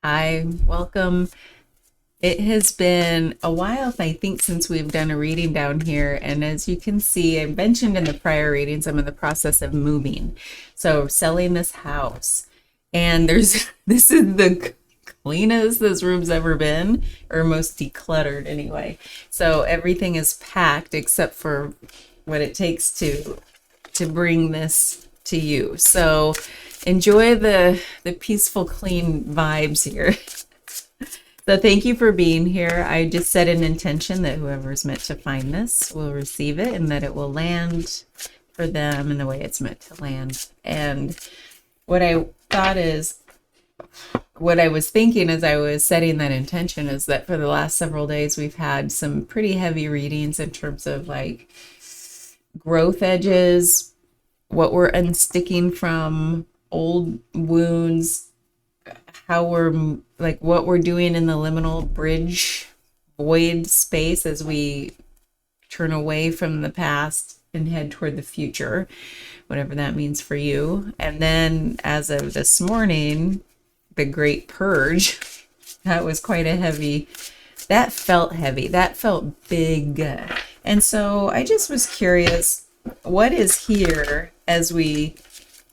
Hi, welcome. It has been a while, I think, since we've done a reading down here. And as you can see, I mentioned in the prior readings, I'm in the process of moving. So selling this house. And there's, this is the cleanest this room's ever been, or most decluttered anyway. So everything is packed except for what it takes to bring this to you. So enjoy the peaceful, clean vibes here. So thank you for being here. I just set an intention that whoever's meant to find this will receive it and that it will land for them in the way it's meant to land. And what I thought is, what I was thinking as I was setting that intention is that for the last several days, we've had some pretty heavy readings in terms of like growth edges, what we're unsticking from, old wounds, how we're like what we're doing in the liminal bridge void space as we turn away from the past and head toward the future, whatever that means for you. And then as of this morning, the great purge, that was quite a heavy, that felt heavy, that felt big. And so I just was curious, what is here as we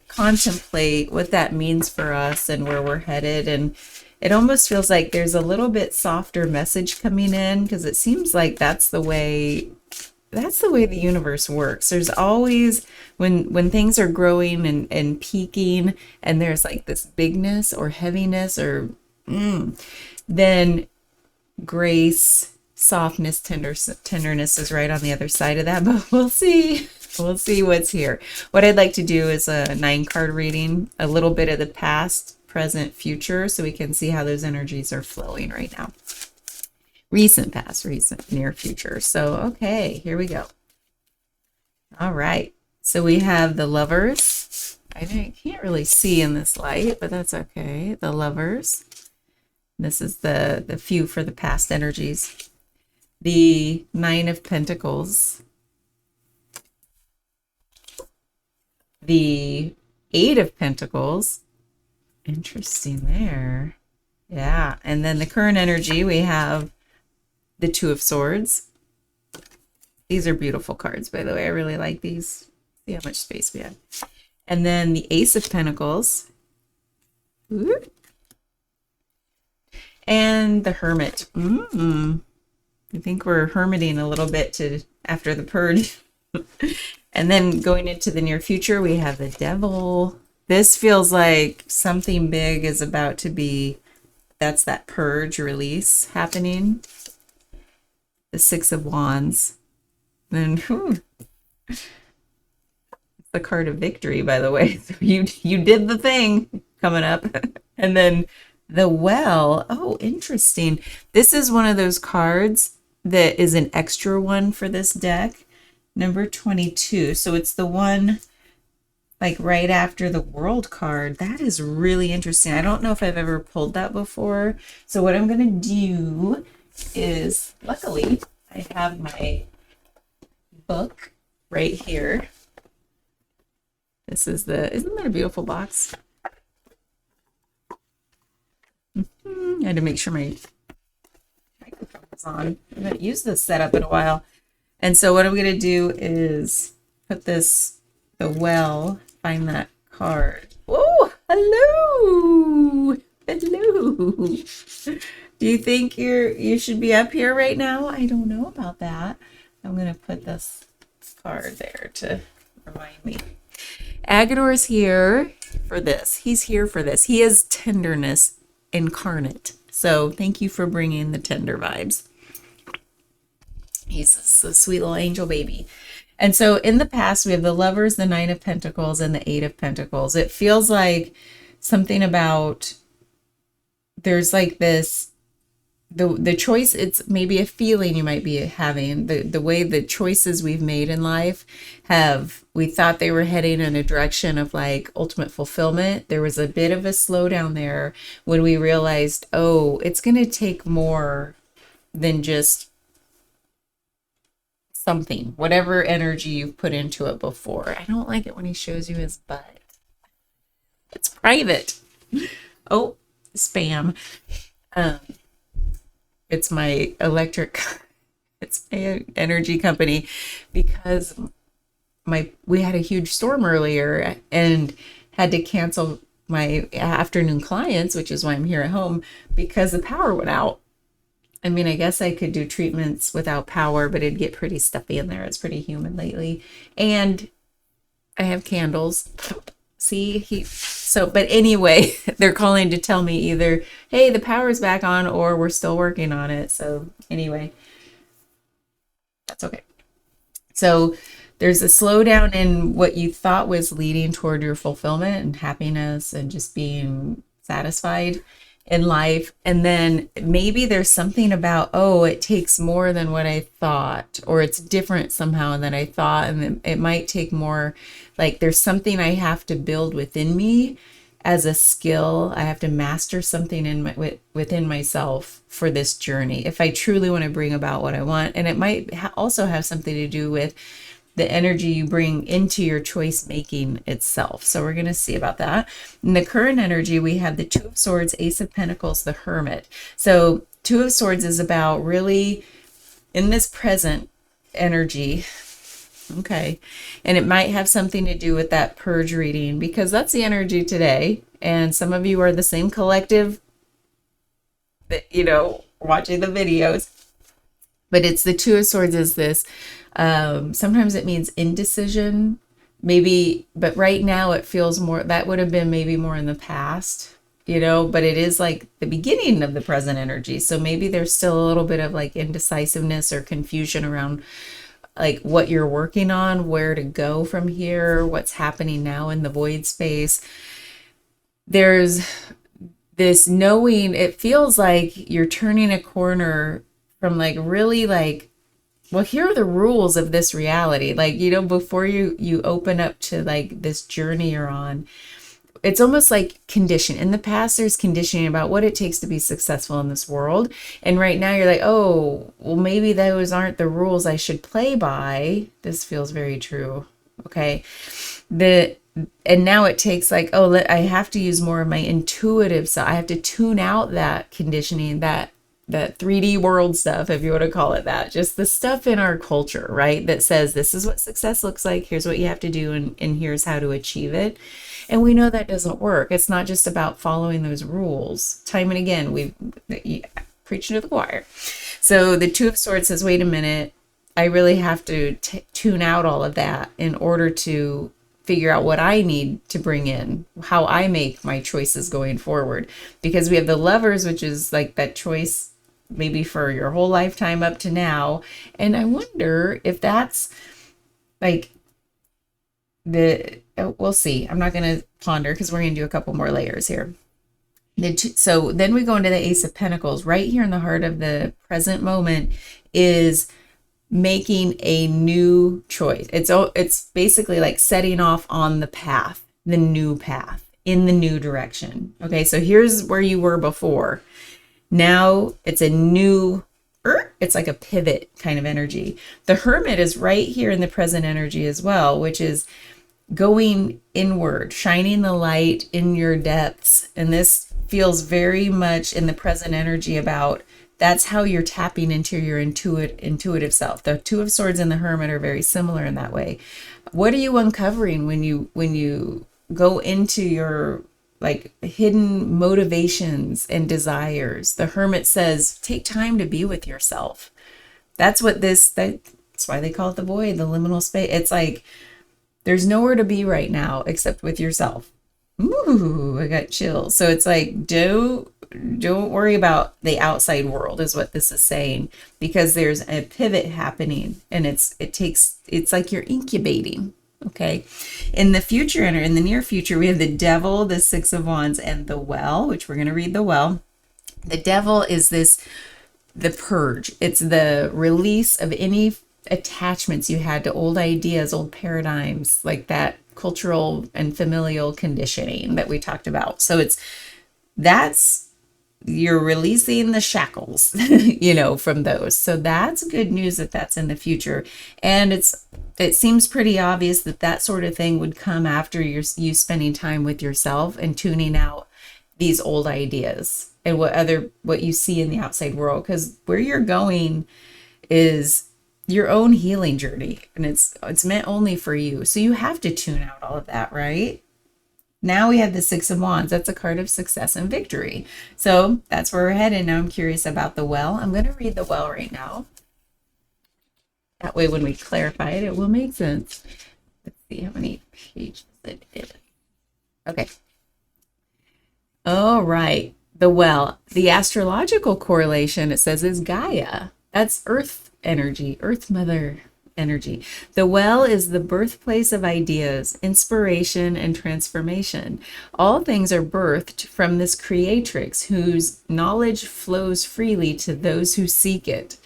contemplate what that means for us and where we're headed. And it almost feels like there's a little bit softer message coming in because it seems like that's the way the universe works. There's always when things are growing and peaking and there's like this bigness or heaviness or then grace, softness, tenderness is right on the other side of that, but we'll see. We'll see what's here. What I'd like to do is a 9-card reading, a little bit of the past, present, future, so we can see how those energies are flowing right now. Recent past, recent, near future. So, okay, here we go. All right. So we have the Lovers. Can't really see in this light, but that's okay. The Lovers. This is the few for the past energies. The Nine of Pentacles. The Eight of Pentacles. Interesting there. Yeah. And then the current energy, we have the Two of Swords. These are beautiful cards, by the way. I really like these. See how much space we have. And then the Ace of Pentacles. Ooh. And the Hermit. I think we're hermiting a little bit after the purge. And then going into the near future, we have the Devil. This feels like something big is about to be, that's that purge release happening. The Six of Wands. Then the card of victory, by the way. So you did the thing coming up. And then the Well. Oh, interesting. This is one of those cards that is an extra one for this deck. Number 22. So it's the one like right after the World card. That is really interesting. I don't know if I've ever pulled that before. So what I'm going to do is, luckily, I have my book right here. This is isn't that a beautiful box? I had to make sure my microphone was on. I haven't used this setup in a while. And so what I'm going to do is put the Well, find that card. Oh, hello. Hello. Do you think you should be up here right now? I don't know about that. I'm going to put this card there to remind me. Agador's here for this. He's here for this. He is tenderness incarnate. So thank you for bringing the tender vibes. He's a sweet little angel baby. And so in the past, we have the Lovers, the Nine of Pentacles, and the Eight of Pentacles. It feels like something about, there's like this, the choice, it's maybe a feeling you might be having, the way the choices we've made in life we thought they were heading in a direction of like ultimate fulfillment. There was a bit of a slowdown there when we realized, oh, it's going to take more than just something, whatever energy you've put into it before. I don't like it when he shows you his butt. It's private. Oh, spam. Um, it's my electric, it's my energy company, because we had a huge storm earlier and had to cancel my afternoon clients, which is why I'm here at home, because the power went out. I mean, I guess I could do treatments without power, but it'd get pretty stuffy in there. It's pretty humid lately. And I have candles. See, but anyway, they're calling to tell me either, hey, the power's back on, or we're still working on it. So anyway, that's okay. So there's a slowdown in what you thought was leading toward your fulfillment and happiness and just being satisfied in life. And then maybe there's something about, oh, it takes more than what I thought, or it's different somehow than I thought. And it might take more, like there's something I have to build within me as a skill. I have to master something within myself for this journey if I truly want to bring about what I want. And it might also have something to do with the energy you bring into your choice making itself. So we're going to see about that. In the current energy, we have the Two of Swords, Ace of Pentacles, the Hermit. So Two of Swords is about really in this present energy. Okay. And it might have something to do with that purge reading, because that's the energy today. And some of you are the same collective that, watching the videos. But it's the Two of Swords is this. Sometimes it means indecision, maybe, but right now it feels more, that would have been maybe more in the past, but it is like the beginning of the present energy. So maybe there's still a little bit of like indecisiveness or confusion around like what you're working on, where to go from here, what's happening now in the void space. There's this knowing, it feels like you're turning a corner from like really like, well, here are the rules of this reality. Like, before you open up to like this journey you're on, it's almost like condition. In the past, there's conditioning about what it takes to be successful in this world. And right now you're like, oh, well, maybe those aren't the rules I should play by. This feels very true. Okay. And now it takes like, oh, I have to use more of my intuitive side. I have to tune out that conditioning, that 3D world stuff, if you want to call it that, just the stuff in our culture, right? That says, this is what success looks like. Here's what you have to do. And here's how to achieve it. And we know that doesn't work. It's not just about following those rules. Time and again, we preaching to the choir. So the Two of Swords says, wait a minute, I really have to tune out all of that in order to figure out what I need to bring in, how I make my choices going forward. Because we have the Lovers, which is like that choice maybe for your whole lifetime up to now. And I wonder if that's like we'll see. I'm not going to ponder because we're going to do a couple more layers here. So then we go into the Ace of Pentacles. Right here in the heart of the present moment is making a new choice. It's basically like setting off on the path, the new path, in the new direction. Okay, so here's where you were before. Now it's a new, it's like a pivot kind of energy. The Hermit is right here in the present energy as well, which is going inward, shining the light in your depths. And this feels very much in the present energy about that's how you're tapping into your intuitive self. The Two of Swords and the Hermit are very similar in that way. What are you uncovering when you go into your like hidden motivations and desires? The Hermit says, take time to be with yourself. That's why they call it the void, the liminal space. It's like there's nowhere to be right now except with yourself. Ooh, I got chills. So it's like, don't worry about the outside world is what this is saying, because there's a pivot happening and it's like you're incubating. Okay. In the near future, we have the Devil, the Six of Wands, and the Well, which we're going to read the Well. The Devil is the purge. It's the release of any attachments you had to old ideas, old paradigms, like that cultural and familial conditioning that we talked about. So you're releasing the shackles, from those. So that's good news that that's in the future. And it seems pretty obvious that sort of thing would come after you spending time with yourself and tuning out these old ideas and what you see in the outside world, because where you're going is your own healing journey, and it's meant only for you. So you have to tune out all of that, right? Now we have the Six of Wands. That's a card of success and victory. So that's where we're headed. Now I'm curious about the well. I'm going to read the well right now. That way when we clarify it, it will make sense. Let's see how many pages it is. Okay. All right. The well, the astrological correlation, it says, is Gaia. That's Earth energy, Earth Mother energy. The well is the birthplace of ideas, inspiration, and transformation. All things are birthed from this creatrix whose knowledge flows freely to those who seek it.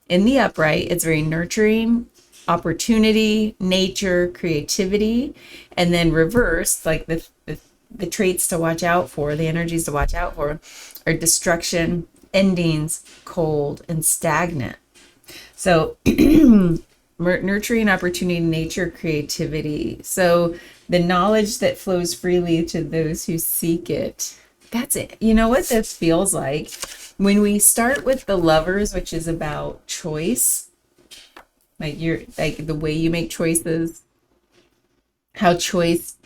In the upright, it's very nurturing, opportunity, nature, creativity, and then reversed, like the traits to watch out for, the energies to watch out for, are destruction, endings, cold, and stagnant. So nurturing, opportunity, nature, creativity. So the knowledge that flows freely to those who seek it. That's it. You know what this feels like? When we start with the Lovers, which is about choice, like the way you make choices, how choice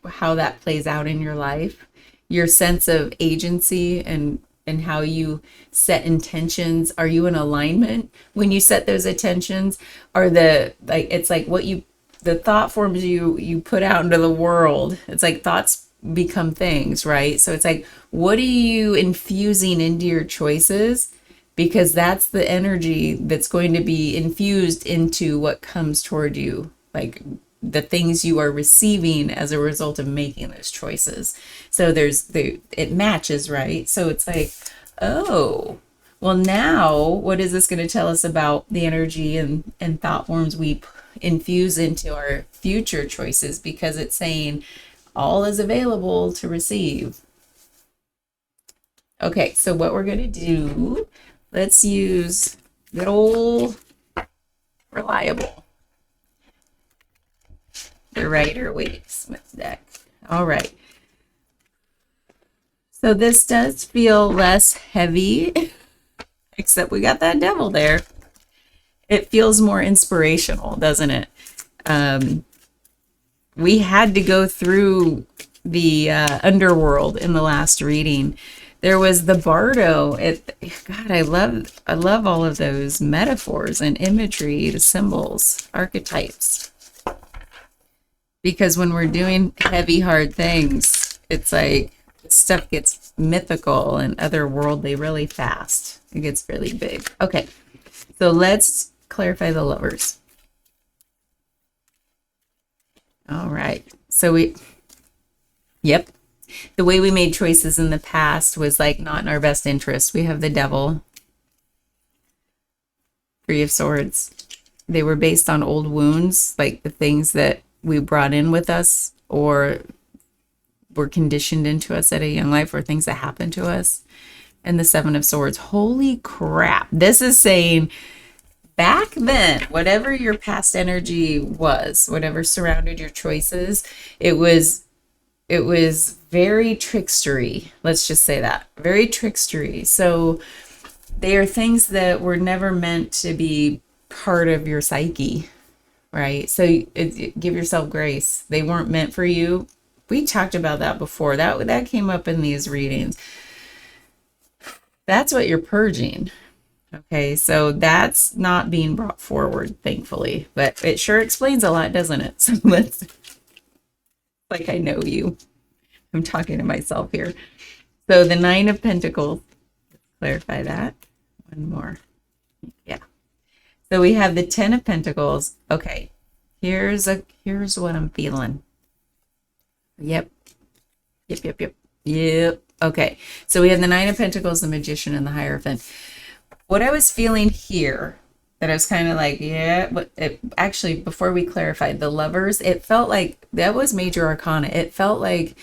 how that plays out in your life, your sense of agency and how you set intentions. Are you in alignment when you set those intentions? Are it's like the thought forms you put out into the world. It's like thoughts become things, right? So it's like, what are you infusing into your choices? Because that's the energy that's going to be infused into what comes toward you, like the things you are receiving as a result of making those choices. So it matches, right? So it's like, oh, well, now what is this going to tell us about the energy and thought forms we infuse into our future choices? Because it's saying all is available to receive. Okay, so what we're going to do, let's use good old Reliable, the Rider-Waite Smith deck. All right. So this does feel less heavy, except we got that devil there. It feels more inspirational, doesn't it? We had to go through the underworld in the last reading. There was the Bardo. God, I love all of those metaphors and imagery, the symbols, archetypes. Because when we're doing heavy, hard things, it's like stuff gets mythical and otherworldly really fast. It gets really big. Okay, so let's clarify the Lovers. All right. So yep. The way we made choices in the past was like not in our best interest. We have the Devil, Three of Swords. They were based on old wounds, like the things that we brought in with us or were conditioned into us at a young life, or things that happened to us. And the Seven of Swords. Holy crap. This is saying back then, whatever your past energy was, whatever surrounded your choices, it was very trickstery. Let's just say that. Very trickstery. So they are things that were never meant to be part of your psyche, right? So give yourself grace. They weren't meant for you. We talked about that before. That came up in these readings. That's what you're purging. Okay, so that's not being brought forward, thankfully. But it sure explains a lot, doesn't it? So let's, like I know you. I'm talking to myself here. So the Nine of Pentacles. Let's clarify that. One more. Yeah. So we have the Ten of Pentacles. Okay, here's what I'm feeling. Yep. Okay, so we have the Nine of Pentacles, the Magician, and the Hierophant. What I was feeling here, that I was kind of like, yeah, but actually, before we clarified the Lovers, it felt like that was major arcana. It felt like,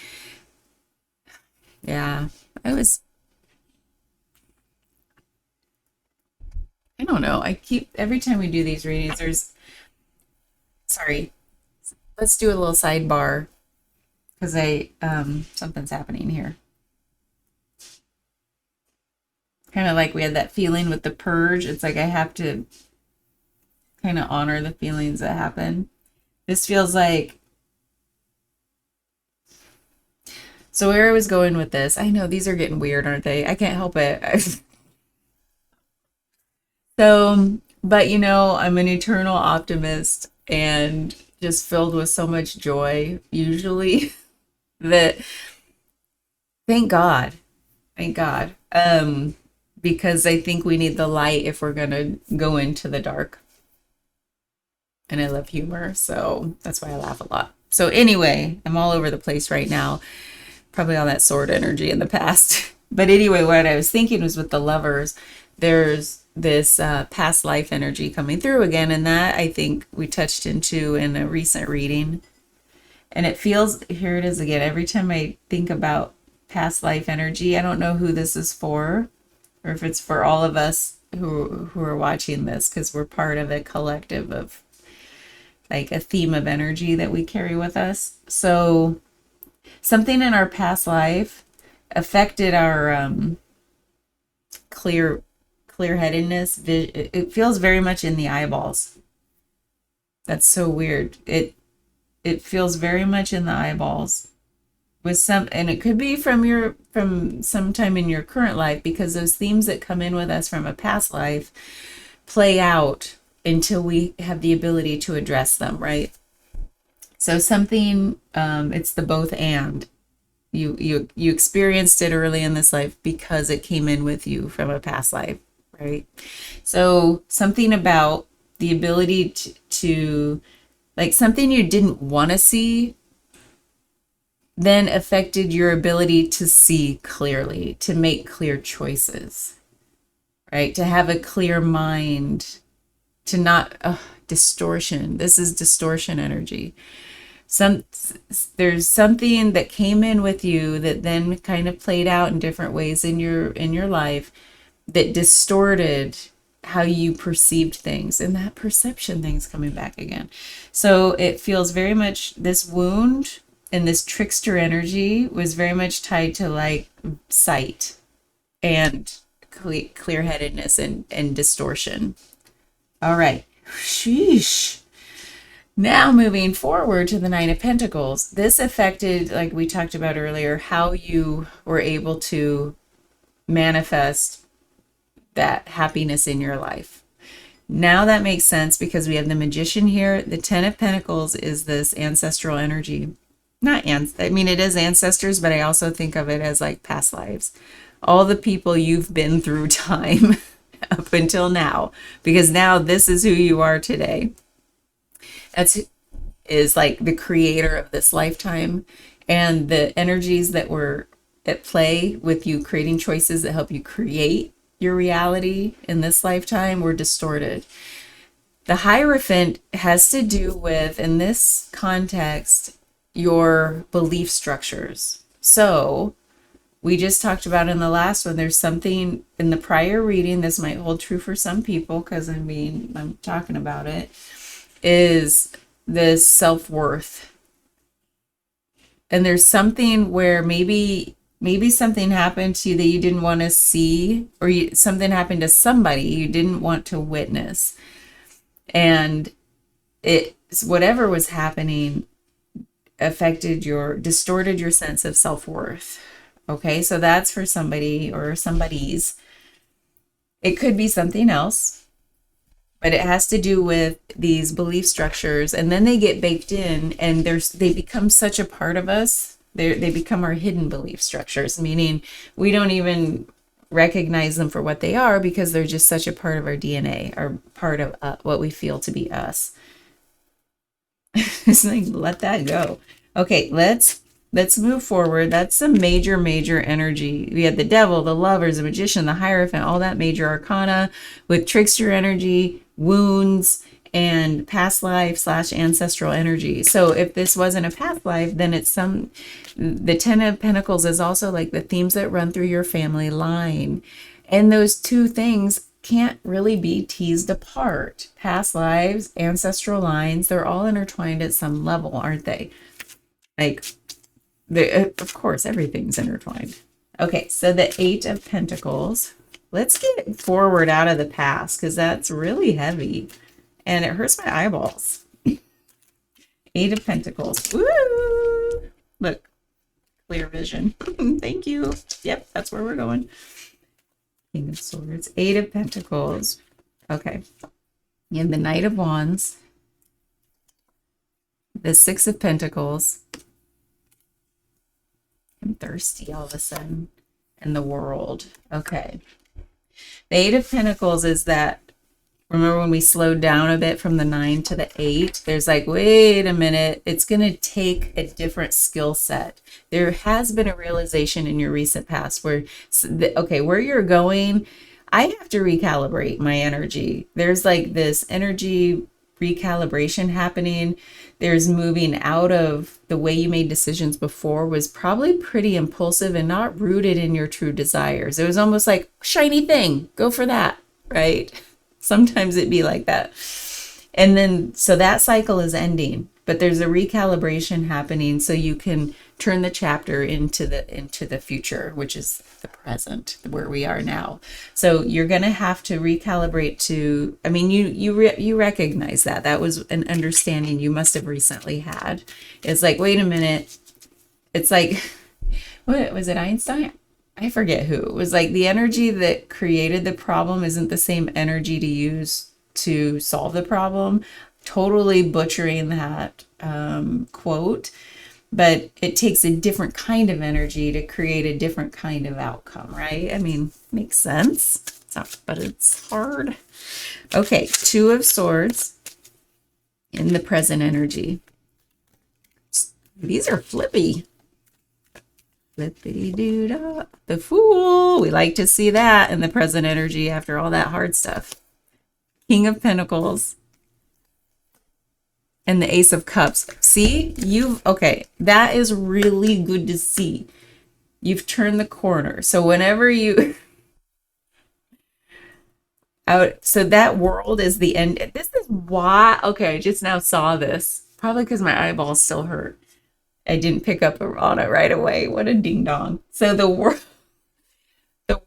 yeah, I don't know. Every time we do these readings, sorry, let's do a little sidebar because something's happening here. Kind of like we had that feeling with the purge. It's like I have to kind of honor the feelings that happen. This feels like, so where I was going with this, I know these are getting weird, aren't they? I can't help it. So, but I'm an eternal optimist and just filled with so much joy, usually, that thank God, thank God. Because I think we need the light if we're going to go into the dark. And I love humor, so that's why I laugh a lot. So anyway, I'm all over the place right now. Probably all that sword energy in the past. But anyway, what I was thinking was with the lovers, there's this past life energy coming through again. And that I think we touched into in a recent reading. And it feels, here it is again, every time I think about past life energy, I don't know who this is for, or if it's for all of us who are watching this, because we're part of a collective of like a theme of energy that we carry with us. So something in our past life affected our clear-headedness. It feels very much in the eyeballs. That's so weird. It feels very much in the eyeballs with some, and it could be from sometime in your current life, because those themes that come in with us from a past life play out until we have the ability to address them, right? So something, it's the both and. You experienced it early in this life because it came in with you from a past life, right? So something about the ability to like something you didn't want to see then affected your ability to see clearly, to make clear choices, right? To have a clear mind, to not distortion. This is distortion energy. There's something that came in with you that then kind of played out in different ways in your life that distorted how you perceived things, and that perception thing's coming back again. So it feels very much, this wound and this trickster energy was very much tied to like sight and clear-headedness and distortion. All right. Sheesh. Now moving forward to the Nine of Pentacles, this affected, like we talked about earlier, how you were able to manifest that happiness in your life. Now that makes sense because we have the Magician here. The Ten of Pentacles is this ancestral energy. I mean, it is ancestors, but I also think of it as like past lives. All the people you've been through time up until now, because now this is who you are today. Is like the creator of this lifetime, and the energies that were at play with you creating choices that help you create your reality in this lifetime were distorted. The Hierophant has to do with, in this context, your belief structures. So we just talked about in the last one, there's something in the prior reading, this might hold true for some people because I'm talking about it, is this self-worth. And there's something where maybe something happened to you that you didn't want to see, or something happened to somebody you didn't want to witness. And whatever was happening distorted your sense of self-worth. Okay, so that's for somebody or somebody's. It could be something else, but it has to do with these belief structures, and then they get baked in, and they become such a part of us. They become our hidden belief structures, meaning we don't even recognize them for what they are because they're just such a part of our DNA, or part of what we feel to be us. It's like, let that go. Okay, let's move forward. That's some major energy. We had the Devil, the Lovers, the Magician, the Hierophant, all that major arcana with trickster energy, wounds, and past life / ancestral energy. So if this wasn't a past life, then the Ten of Pentacles is also like the themes that run through your family line. And those two things can't really be teased apart. Past lives, ancestral lines, they're all intertwined at some level, aren't they? Like, of course, everything's intertwined. Okay, so the Eight of Pentacles. Let's get forward out of the past because that's really heavy and it hurts my eyeballs. Eight of Pentacles. Woo! Look, clear vision. Thank you. Yep, that's where we're going. King of Swords. Eight of Pentacles. Okay. And the Knight of Wands. The Six of Pentacles. I'm thirsty all of a sudden. And the World. Okay. The Eight of Pentacles is that, remember when we slowed down a bit from the 9 to the 8? There's like, wait a minute, it's going to take a different skill set. There has been a realization in your recent past where, okay, where you're going, I have to recalibrate my energy. There's like this energy recalibration happening. There's moving out of the way you made decisions before was probably pretty impulsive and not rooted in your true desires. It was almost like, shiny thing, go for that, right? Sometimes it'd be like that. And then, so that cycle is ending, but there's a recalibration happening so you can turn the chapter into the future, which is the present, where we are now. So you're going to have to recalibrate to, I mean, you recognize that. That was an understanding you must have recently had. It's like, wait a minute. It's like, what was it, Einstein? I forget who. It was like the energy that created the problem isn't the same energy to use to solve the problem. Totally butchering that quote, but it takes a different kind of energy to create a different kind of outcome, right? I mean, makes sense. It's not, but it's hard. Okay, Two of Swords in the present energy. These are flippy. Flippity doo dah. The Fool. We like to see that in the present energy after all that hard stuff. King of Pentacles. And the Ace of Cups. See, okay, that is really good to see. You've turned the corner. So whenever you so that World is the end. This is why, okay, I just now saw this. Probably because my eyeballs still hurt. I didn't pick up on it right away. What a ding dong. So the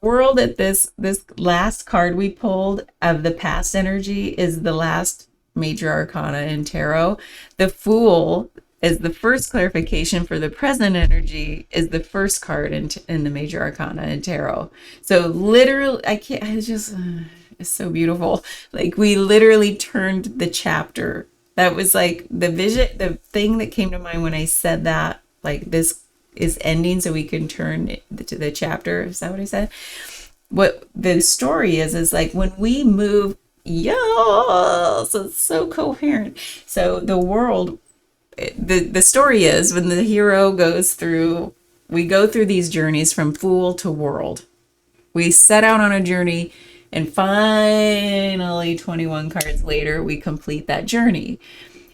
World at this last card we pulled of the past energy is the last major arcana in tarot. The Fool is the first clarification for the present energy, is the first card in the major arcana in tarot. So literally, it's so beautiful. Like we literally turned the chapter. That was like the vision, the thing that came to mind when I said that, like this is ending so we can turn to the chapter. Is that what I said? What the story is like when we move, yes, it's so coherent. So the World, the story is when the hero goes through, we go through these journeys from Fool to World. We set out on a journey and finally 21 cards later, we complete that journey.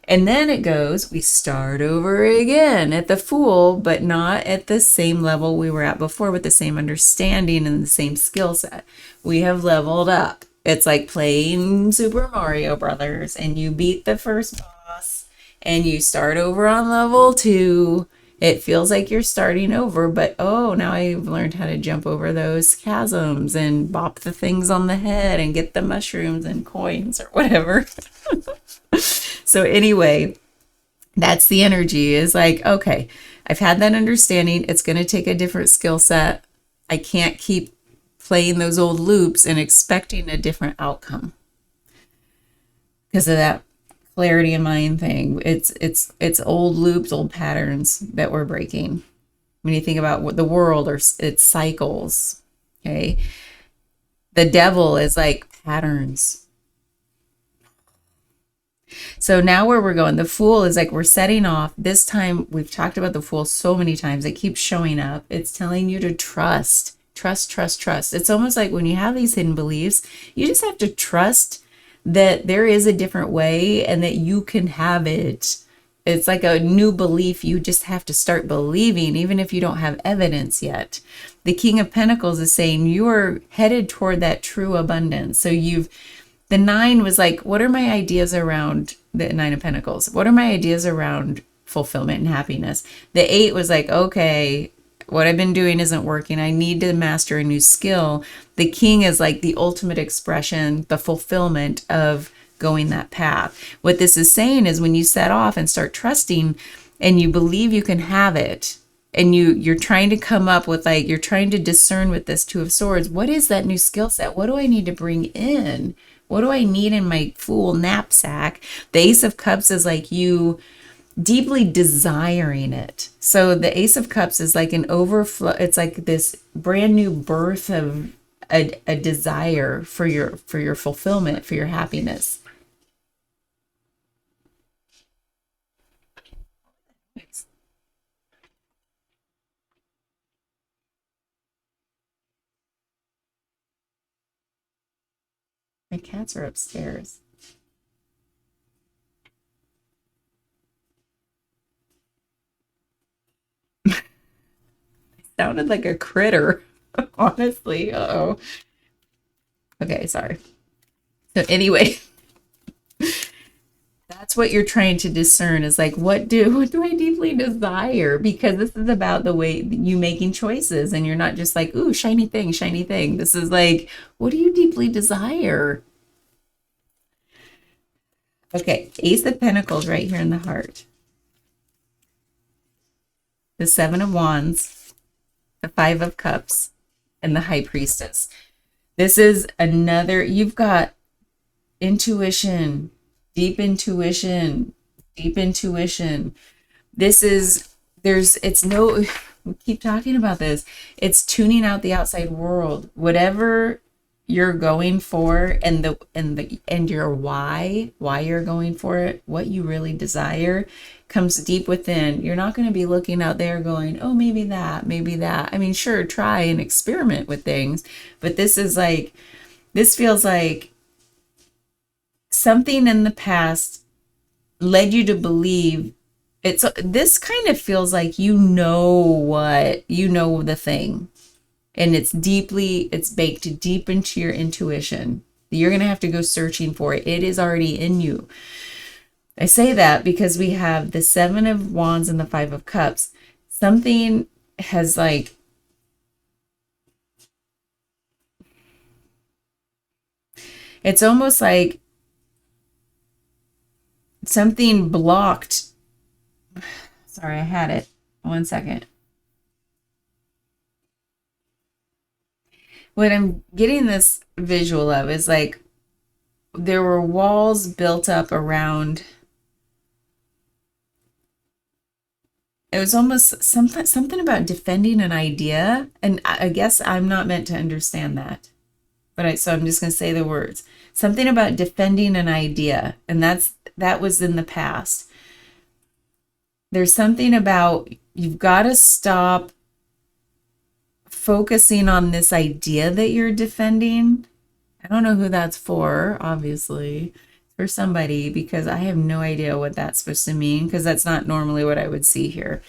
And then it goes, we start over again at the Fool, but not at the same level we were at before with the same understanding and the same skill set. We have leveled up. It's like playing Super Mario Brothers and you beat the first boss and you start over on level 2. It feels like you're starting over, but oh, now I've learned how to jump over those chasms and bop the things on the head and get the mushrooms and coins or whatever. So anyway, that's the energy, is like, okay, I've had that understanding. It's going to take a different skill set. I can't keep playing those old loops and expecting a different outcome because of that clarity of mind thing. It's old loops, old patterns that we're breaking. When you think about what the world, or its cycles, okay? The devil is like patterns. So now where we're going, the Fool is like we're setting off. This time, we've talked about the Fool so many times. It keeps showing up. It's telling you to trust. Trust, trust, trust. It's almost like when you have these hidden beliefs, you just have to trust that there is a different way and that you can have it. It's like a new belief. You just have to start believing, even if you don't have evidence yet. The King of Pentacles is saying you're headed toward that true abundance. So the 9 was like, what are my ideas around the 9 of Pentacles? What are my ideas around fulfillment and happiness? The 8 was like, okay, what I've been doing isn't working. I need to master a new skill. The king is like the ultimate expression, the fulfillment of going that path. What this is saying is when you set off and start trusting and you believe you can have it, and you're trying to come up with, like, you're trying to discern with this Two of Swords, what is that new skill set? What do I need to bring in? What do I need in my Fool knapsack? The Ace of Cups is like you deeply desiring it. So the Ace of Cups is like an overflow. It's like this brand new birth of a desire for your fulfillment, for your happiness. My cats are upstairs. Sounded like a critter, honestly. Uh-oh. Okay, sorry. So anyway, that's what you're trying to discern is like, what do I deeply desire? Because this is about the way you making choices, and you're not just like, ooh, shiny thing, shiny thing. This is like, what do you deeply desire? Okay, Ace of Pentacles right here in the heart. The Seven of Wands, the Five of Cups, and the High Priestess. This is another, you've got intuition, deep intuition, deep intuition. This is, it's no, we keep talking about this. It's tuning out the outside world. Whatever you're going for, and your why you're going for it, what you really desire comes deep within. You're not going to be looking out there going, oh, maybe that, maybe that. I mean, sure, try and experiment with things, but this feels like something in the past led you to believe this kind of feels like the thing, and it's baked deep into your intuition. You're going to have to go searching for it. It is already in you. I say that because we have the Seven of Wands and the Five of Cups. Something has like, it's almost like something blocked. Sorry, I had it. 1 second. What I'm getting this visual of is like there were walls built up around. It was almost something about defending an idea, and I guess I'm not meant to understand that, but so I'm just going to say the words. Something about defending an idea, and that was in the past. There's something about you've got to stop focusing on this idea that you're defending. I don't know who that's for, obviously. For somebody, because I have no idea what that's supposed to mean, because that's not normally what I would see here.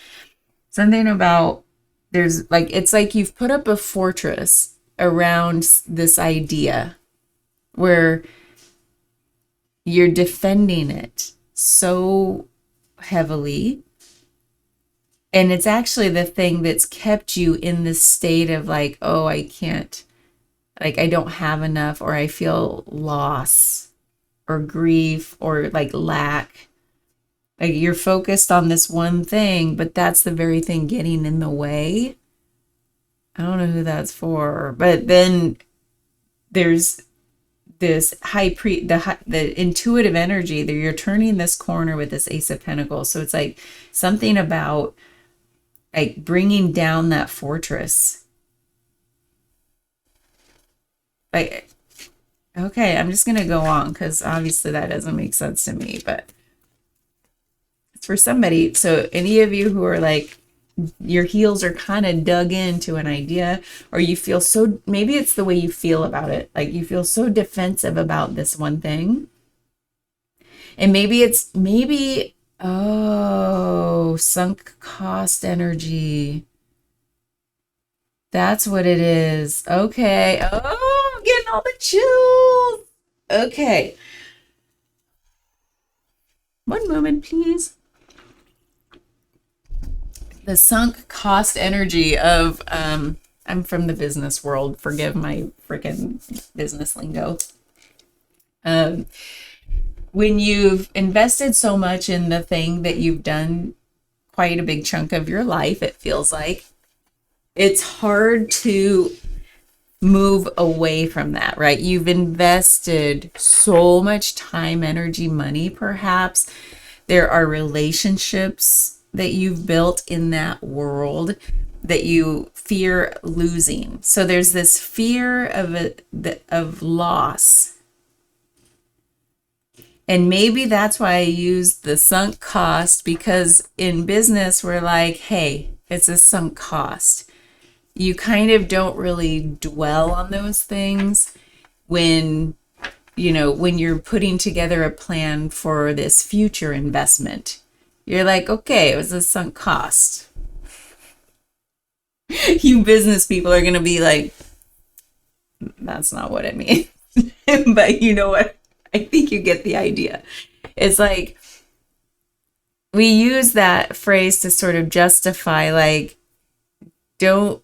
Something about it's like you've put up a fortress around this idea where you're defending it so heavily, and it's actually the thing that's kept you in this state of like, oh, I can't, like, I don't have enough, or I feel loss or grief or like lack. Like you're focused on this one thing, but that's the very thing getting in the way. I don't know who that's for, but then there's this the intuitive energy that you're turning this corner with this Ace of Pentacles. So it's like something about like bringing down that fortress. Like, okay, I'm just going to go on because obviously that doesn't make sense to me, but it's for somebody. So any of you who are like, your heels are kind of dug into an idea, or you feel so, maybe it's the way you feel about it. Like you feel so defensive about this one thing. And oh, sunk cost energy. That's what it is. Okay. Oh, I'm getting all the chills. Okay. One moment, please. the sunk cost energy of I'm from the business world, forgive my freaking business lingo. um when you've invested so much in the thing that you've done quite a big chunk of your life, it feels like it's hard to move away from that, right? You've invested so much time, energy, money, perhaps. There are relationships that you've built in that world that you fear losing. So there's this fear of loss. And maybe that's why I use the sunk cost, because in business, we're like, hey, it's a sunk cost. You kind of don't really dwell on those things when, when you're putting together a plan for this future investment. You're like, okay, it was a sunk cost. You business people are going to be like, that's not what it means. But you know what? I think you get the idea. It's like we use that phrase to sort of justify, like, don't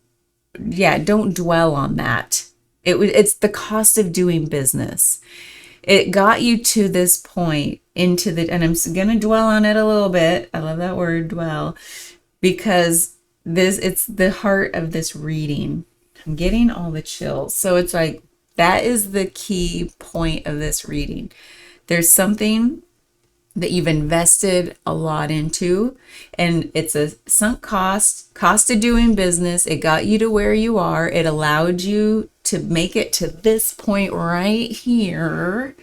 dwell on that. It's the cost of doing business. It got you to this point and I'm going to dwell on it a little bit. I love that word, dwell, because it's the heart of this reading. I'm getting all the chills. So it's like, that is the key point of this reading. There's something that you've invested a lot into, and it's a sunk cost of doing business. It got you to where you are. It allowed you to make it to this point right here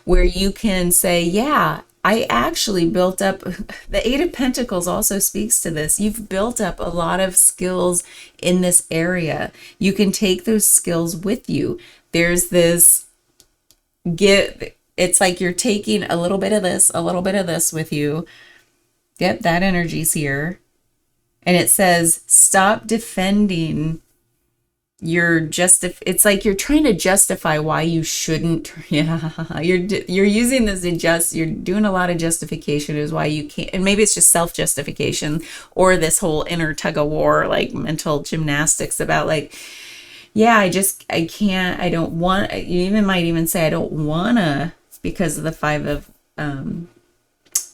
where you can say, yeah, I actually built up. The Eight of Pentacles also speaks to this. You've built up a lot of skills in this area. You can take those skills with you. There's this it's like you're taking a little bit of this with you. Yep, that energy's here. And it says, stop defending it's like you're trying to justify why you shouldn't. Yeah, you're using this you're doing a lot of justification is why you can't, and maybe it's just self-justification or this whole inner tug of war, like mental gymnastics about like, yeah, I can't, I don't want, you might even say, I don't wanna, because of the Five of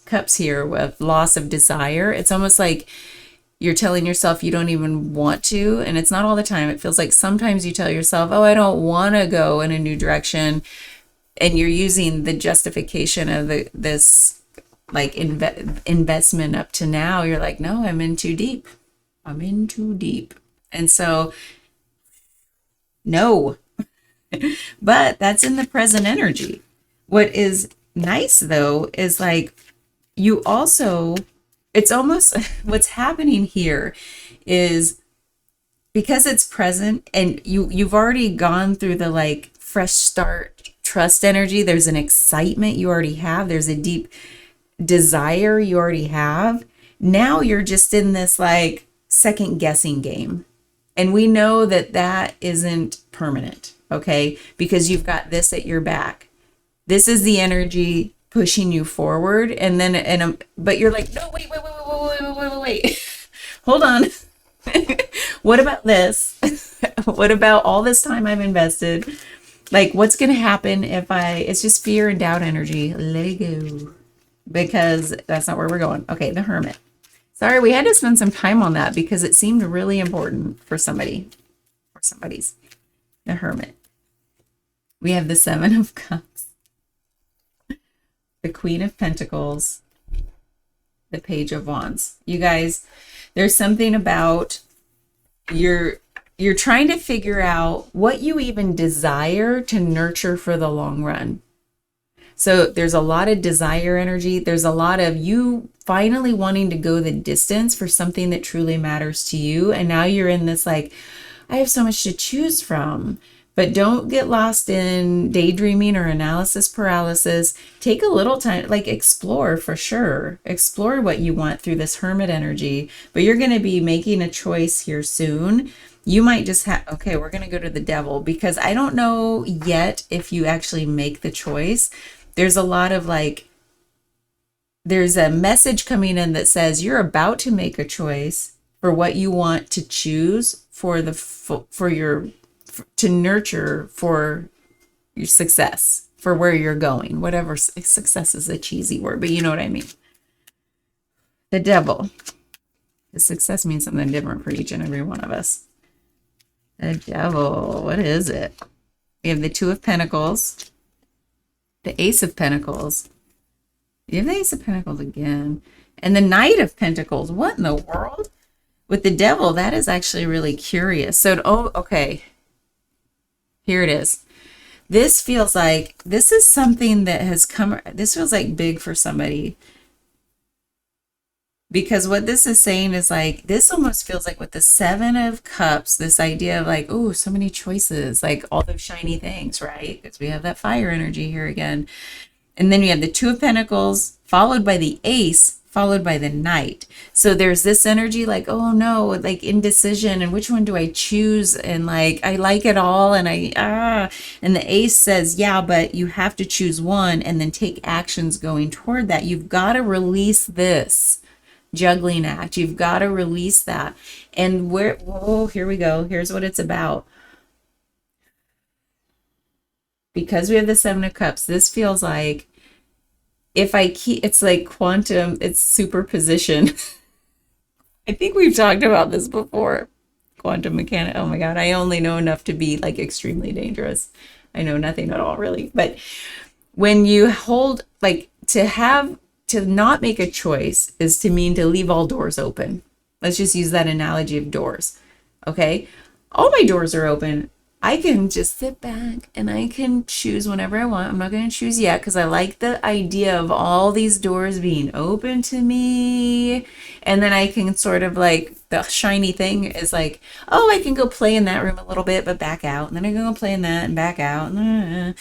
Cups here with loss of desire. It's almost like you're telling yourself you don't even want to, and it's not all the time. It feels like sometimes you tell yourself, oh, I don't want to go in a new direction, and you're using the justification of this like investment up to now. You're like, no, I'm in too deep. And so, no. But that's in the present energy. What is nice though is like you also, it's almost what's happening here is because it's present and you've already gone through the like fresh start trust energy. There's an excitement you already have. There's a deep desire you already have. Now you're just in this like second guessing game. And we know that that isn't permanent, okay? Because you've got this at your back. This is the energy pushing you forward. And then, but you're like, no, wait. Hold on. What about this? What about all this time I've invested? Like, what's going to happen if it's just fear and doubt energy. Let it go. Because that's not where we're going. Okay, the Hermit. Sorry, we had to spend some time on that because it seemed really important for somebody. Or somebody's. The Hermit. We have the Seven of Cups. The Queen of Pentacles. The Page of Wands. You guys, there's something about you're trying to figure out what you even desire to nurture for the long run. So there's a lot of desire energy. There's a lot of you finally wanting to go the distance for something that truly matters to you. And now you're in this like, I have so much to choose from. But don't get lost in daydreaming or analysis paralysis. Take a little time, like explore for sure. Explore what you want through this Hermit energy. But you're going to be making a choice here soon. You might just have, okay, we're going to go to the Devil because I don't know yet if you actually make the choice. There's a lot of like, there's a message coming in that says you're about to make a choice. for what you want to choose for to nurture for your success, for where you're going. Whatever, success is a cheesy word, but you know what I mean. The devil. The success means something different for each and every one of us. The devil, what is it? We have the Two of Pentacles, the Ace of Pentacles. You have the Ace of Pentacles again, and the Knight of Pentacles. What in the world? With the devil, that is actually really curious. So, okay. Here it is. This feels like, this is something that has come, this feels like big for somebody. Because what this is saying is like, this almost feels like with the Seven of Cups, this idea of like, oh, so many choices, like all those shiny things, right? Because we have that fire energy here again. And then we have the Two of Pentacles, followed by the Ace, followed by the Knight. So there's this energy like, oh no, like indecision, and which one do I choose? And like, I like it all, and and the Ace says, yeah, but you have to choose one and then take actions going toward that. You've got to release this juggling act. You've got to release that. And here we go. Here's what it's about. Because we have the Seven of Cups, this feels like if I keep, it's like quantum, it's superposition. I think we've talked about this before. Quantum mechanics. Oh my God. I only know enough to be like extremely dangerous. I know nothing at all really. But when you hold, like to not make a choice is to mean to leave all doors open. Let's just use that analogy of doors. Okay. All my doors are open. I can just sit back and I can choose whenever I want. I'm not going to choose yet because I like the idea of all these doors being open to me. And then I can sort of like, the shiny thing is like, oh, I can go play in that room a little bit, but back out. And then I can go play in that and back out. And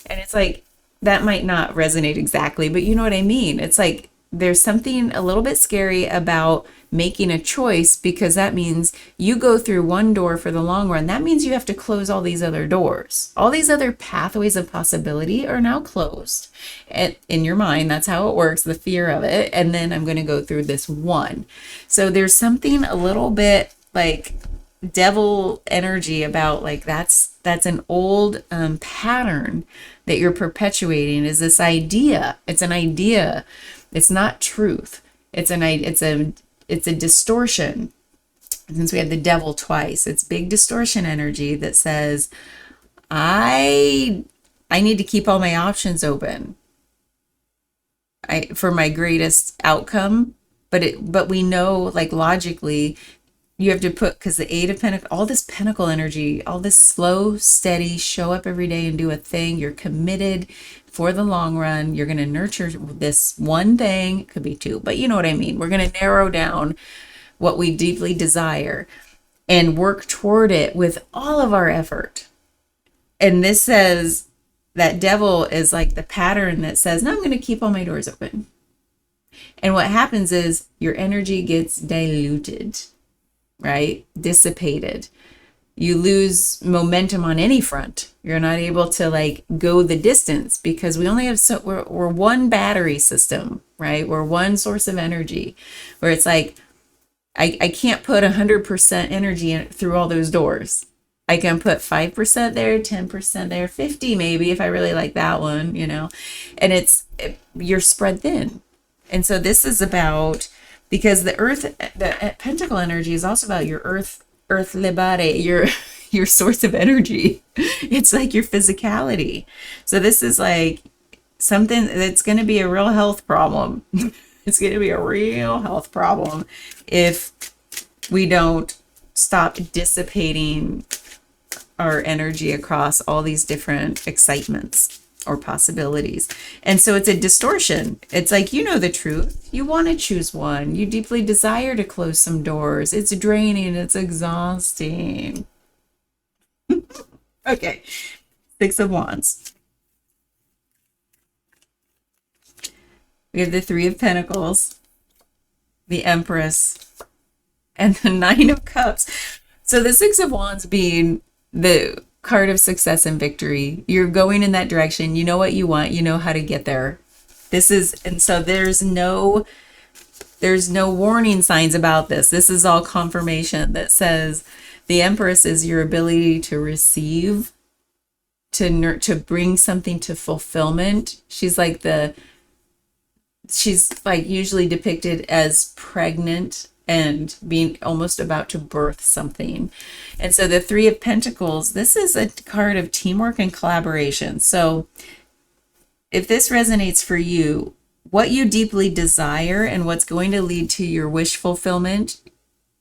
it's like, that might not resonate exactly, but you know what I mean? It's like, there's something a little bit scary about making a choice, because that means you go through one door for the long run. That means you have to close all these other doors. All these other pathways of possibility are now closed. And in your mind, that's how it works, the fear of it. And then I'm going to go through this one. So there's something a little bit like devil energy about like, that's an old pattern that you're perpetuating, is this idea. It's an idea. It's not truth. It's a distortion. Since we have the devil twice, it's big distortion energy that says, I need to keep all my options open for my greatest outcome. But we know, like, logically, you have to put, because the Eight of Pentacles, all this pentacle energy, all this slow, steady, show up every day and do a thing. You're committed for the long run. You're going to nurture this one thing. It could be two, but you know what I mean. We're going to narrow down what we deeply desire and work toward it with all of our effort. And this says that devil is like the pattern that says, no, I'm going to keep all my doors open. And what happens is your energy gets diluted, right? Dissipated. You lose momentum on any front. You're not able to like go the distance because we only have, we're one battery system, right? We're one source of energy, where it's like, I can't put 100% energy through all those doors. I can put 5% there, 10% there, 50 maybe if I really like that one, you know, and you're spread thin. And so this is about, because the pentacle energy is also about your earthly body, your source of energy. It's like your physicality. So this is like something that's going to be a real health problem. It's going to be a real health problem if we don't stop dissipating our energy across all these different excitements or possibilities. And so it's a distortion. It's like, you know the truth. You want to choose one. You deeply desire to close some doors. It's draining. It's exhausting. Okay. Six of Wands. We have the Three of Pentacles, the Empress, and the Nine of Cups. So the Six of Wands being the card of success and victory. You're going in that direction. You know what you want. You know how to get there. And so there's no There's no warning signs about this. This is all confirmation that says the Empress is your ability to receive, to bring something to fulfillment. She's like usually depicted as pregnant and being almost about to birth something. And so the Three of Pentacles, this is a card of teamwork and collaboration. So if this resonates for you, what you deeply desire and what's going to lead to your wish fulfillment,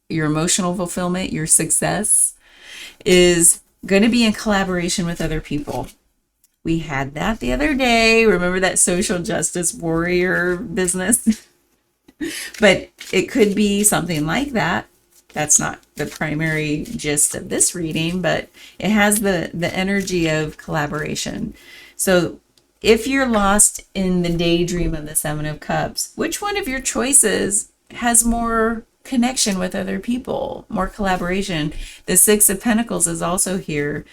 your emotional fulfillment, your success, is going to be in collaboration with other people. We had that the other day. Remember that social justice warrior business? But it could be something like that. That's not the primary gist of this reading, but it has the energy of collaboration. So if you're lost in the daydream of the Seven of Cups, which one of your choices has more connection with other people, more collaboration? The Six of Pentacles is also here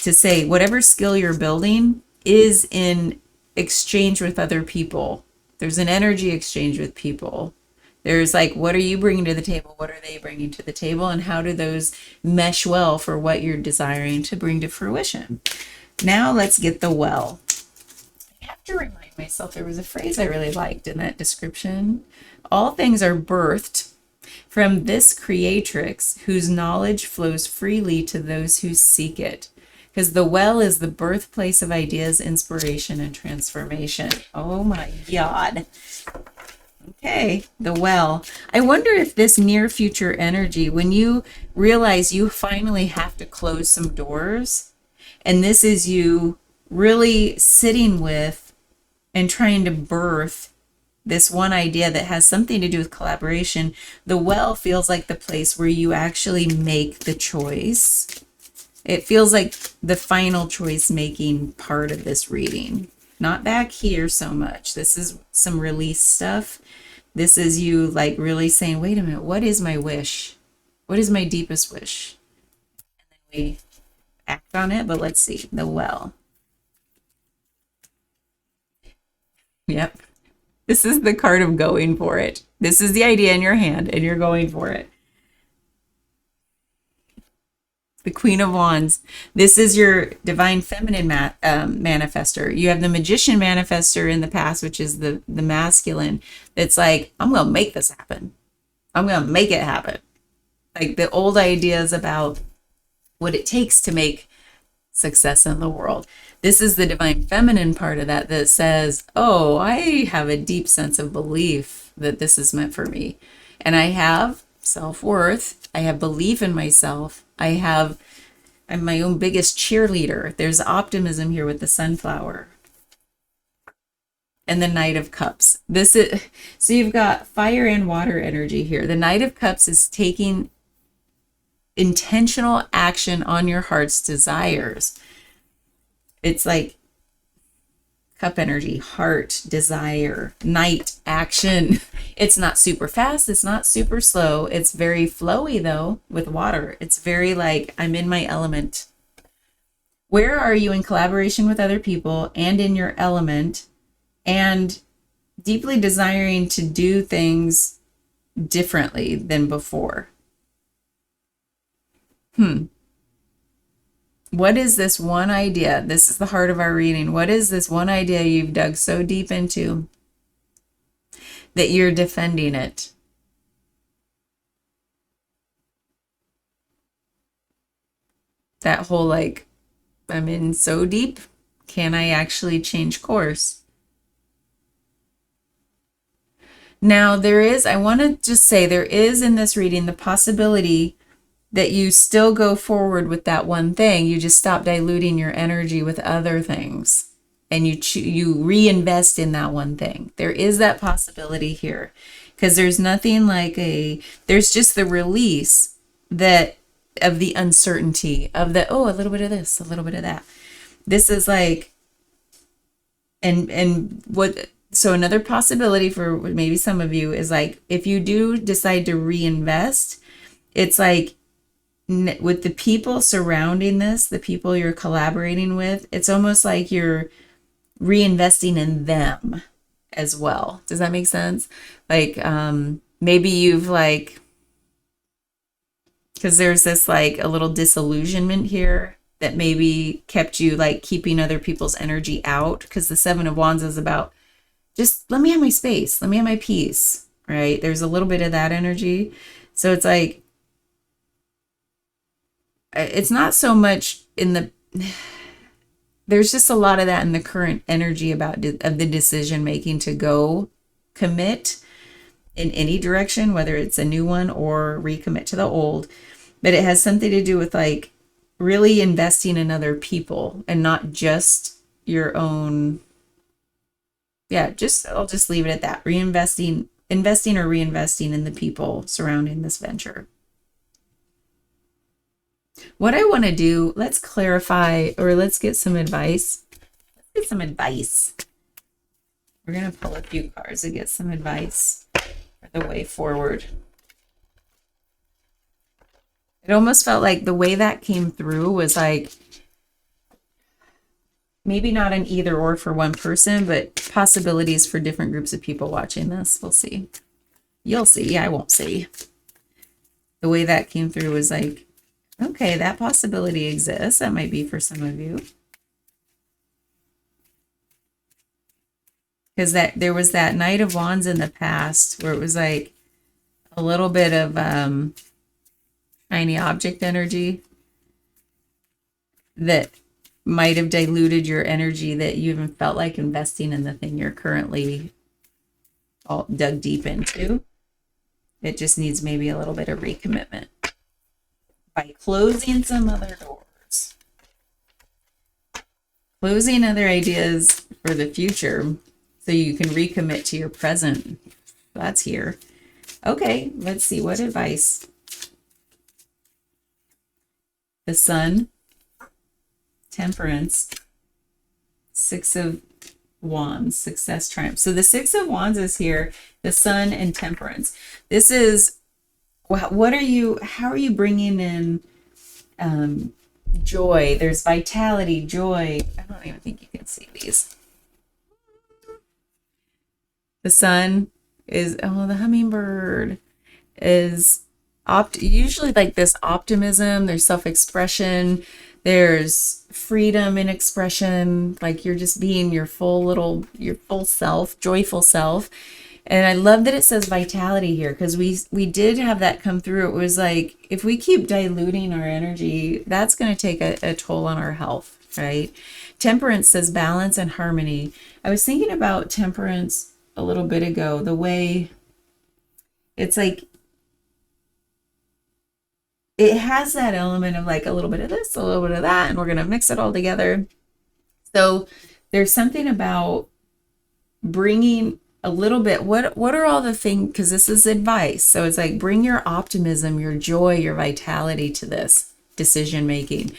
to say whatever skill you're building is in exchange with other people. There's an energy exchange with people. There's like, what are you bringing to the table? What are they bringing to the table? And how do those mesh well for what you're desiring to bring to fruition? Now let's get the well. I have to remind myself, there was a phrase I really liked in that description. All things are birthed from this creatrix whose knowledge flows freely to those who seek it. Because the well is the birthplace of ideas, inspiration, and transformation. Oh my God. Okay, the well. I wonder if this near future energy, when you realize you finally have to close some doors, and this is you really sitting with and trying to birth this one idea that has something to do with collaboration, the well feels like the place where you actually make the choice. It feels like the final choice making part of this reading. Not back here so much. This is some release stuff. This is you like really saying, wait a minute, what is my wish? What is my deepest wish? And then we act on it, but let's see, the well. Yep. This is the card of going for it. This is the idea in your hand and you're going for it. The Queen of Wands. This is your divine feminine manifester. You have the Magician manifester in the past, which is the masculine. It's like, I'm going to make this happen. I'm going to make it happen. Like the old ideas about what it takes to make success in the world. This is the divine feminine part of that that says, oh, I have a deep sense of belief that this is meant for me. And I have self-worth. I have belief in myself. I'm my own biggest cheerleader. There's optimism here with the sunflower. And the Knight of Cups. So you've got fire and water energy here. The Knight of Cups is taking intentional action on your heart's desires. It's like cup energy, heart, desire, night, action. It's not super fast. It's not super slow. It's very flowy though with water. It's very like, I'm in my element. Where are you in collaboration with other people and in your element and deeply desiring to do things differently than before? What is this one idea? This is the heart of our reading. What is this one idea you've dug so deep into that you're defending it? That whole like, I'm in so deep, can I actually change course? Now I want to just say there is in this reading the possibility that you still go forward with that one thing. You just stop diluting your energy with other things and you reinvest in that one thing. There is that possibility here because there's nothing like there's just the release of the uncertainty of a little bit of this, a little bit of that. This is like, so another possibility for maybe some of you is like, if you do decide to reinvest, it's like, with the people surrounding this, the people you're collaborating with, it's almost like you're reinvesting in them as well. Does that make sense? Like, maybe you've like, because there's this like a little disillusionment here that maybe kept you like keeping other people's energy out, because the Seven of Wands is about just let me have my space, let me have my peace, right? There's a little bit of that energy. So it's like, it's not so much in the, there's just a lot of that in the current energy about of the decision making to go commit in any direction, whether it's a new one or recommit to the old. But it has something to do with like really investing in other people and not just your own. Yeah, just I'll just leave it at that. Investing or reinvesting in the people surrounding this venture. What I want to do, let's clarify, or let's get some advice. Let's get some advice. We're going to pull a few cards to get some advice for the way forward. It almost felt like the way that came through was like, maybe not an either or for one person, but possibilities for different groups of people watching this. We'll see. You'll see. I won't see. The way that came through was like, okay, that possibility exists. That might be for some of you. Because that there was that Knight of Wands in the past where it was like a little bit of shiny object energy that might have diluted your energy, that you even felt like investing in the thing you're currently all dug deep into. It just needs maybe a little bit of recommitment by closing some other doors, closing other ideas for the future so you can recommit to your present. That's here. Okay, let's see what advice. The Sun, Temperance, Six of Wands, Success, Triumph. So the Six of Wands is here, the Sun and Temperance. This is, what are you, how are you bringing in joy? There's vitality, joy. I don't even think you can see these. The Sun is, oh, the hummingbird is usually like this optimism, there's self-expression, there's freedom in expression, like you're just being your full self, joyful self. And I love that it says vitality here, because we did have that come through. It was like, if we keep diluting our energy, that's going to take a toll on our health, right? Temperance says balance and harmony. I was thinking about temperance a little bit ago, the way it's like, it has that element of like a little bit of this, a little bit of that, and we're going to mix it all together. So there's something about bringing a little bit, what are all the things, because this is advice. So it's like, bring your optimism, your joy, your vitality to this decision making.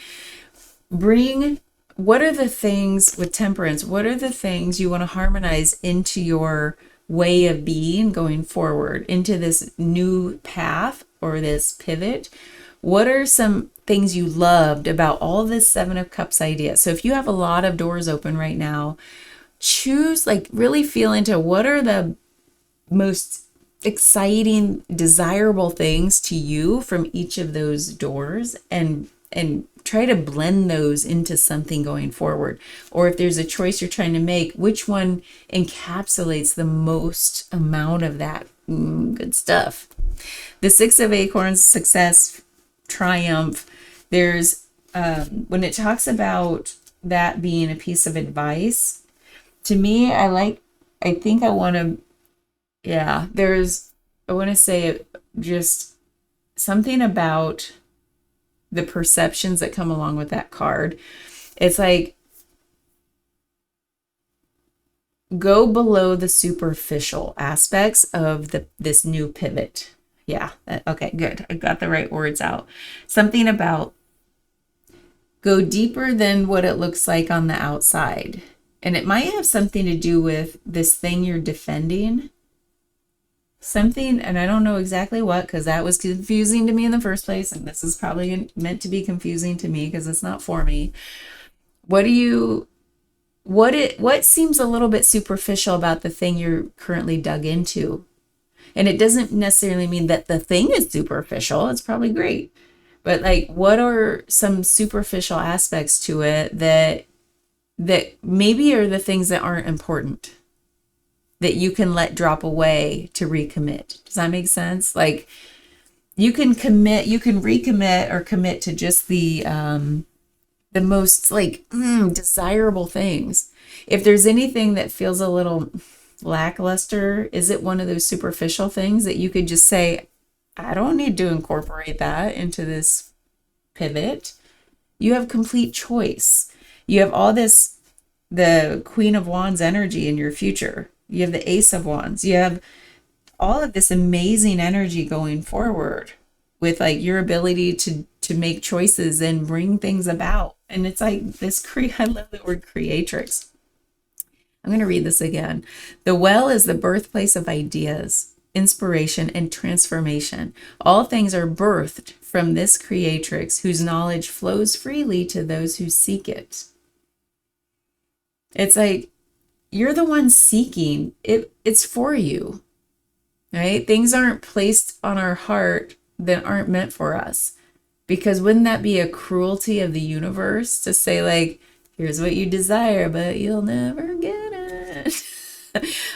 What are the things with temperance? What are the things you want to harmonize into your way of being going forward, into this new path or this pivot? What are some things you loved about all this Seven of Cups idea? So if you have a lot of doors open right now, choose, like really feel into what are the most exciting, desirable things to you from each of those doors, and try to blend those into something going forward. Or if there's a choice you're trying to make, which one encapsulates the most amount of that good stuff? The Six of Acorns, Success, Triumph. There's when it talks about that being a piece of advice, to me, I want to say just something about the perceptions that come along with that card. It's like, go below the superficial aspects of this new pivot. Yeah. Okay, good. I got the right words out. Something about go deeper than what it looks like on the outside. And it might have something to do with this thing you're defending. Something, and I don't know exactly what, because that was confusing to me in the first place. And this is probably meant to be confusing to me because it's not for me. What seems a little bit superficial about the thing you're currently dug into? And it doesn't necessarily mean that the thing is superficial. It's probably great. But like, what are some superficial aspects to it that maybe are the things that aren't important that you can let drop away to recommit? Does that make sense? Like, you can recommit or commit to just the most like desirable things. If there's anything that feels a little lackluster, is it one of those superficial things that you could just say, I don't need to incorporate that into this pivot? You have complete choice. You have all this, the Queen of Wands energy in your future. You have the Ace of Wands. You have all of this amazing energy going forward with like your ability to make choices and bring things about. And it's like this I love the word creatrix. I'm going to read this again. The well is the birthplace of ideas, inspiration, and transformation. All things are birthed from this creatrix whose knowledge flows freely to those who seek it. It's like you're the one seeking it. It's for you, right? Things aren't placed on our heart that aren't meant for us. Because wouldn't that be a cruelty of the universe to say, like, here's what you desire, but you'll never get it?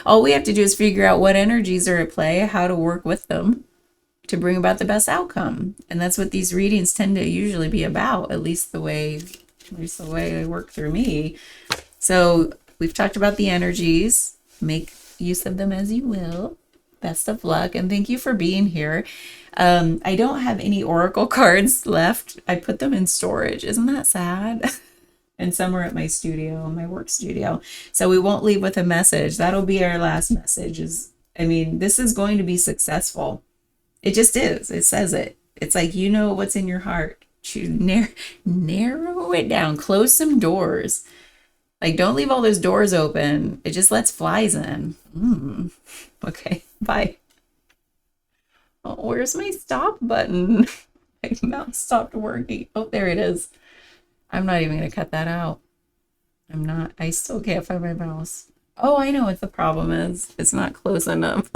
All we have to do is figure out what energies are at play, how to work with them to bring about the best outcome. And that's what these readings tend to usually be about, at least the way they work through me. So we've talked about the energies. Make use of them as you will. Best of luck, and thank you for being here. I don't have any oracle cards left. I put them in storage. Isn't that sad? And some are at my studio, my work studio. So we won't leave with a message. That'll be our last message. This is going to be successful. It just is. It says it. It's like, you know what's in your heart. Narrow it down. Close some doors. Like, don't leave all those doors open. It just lets flies in. Okay, bye. Oh, where's my stop button? My mouse stopped working. Oh, there it is. I'm not even going to cut that out. I still can't find my mouse. Oh, I know what the problem is. It's not close enough.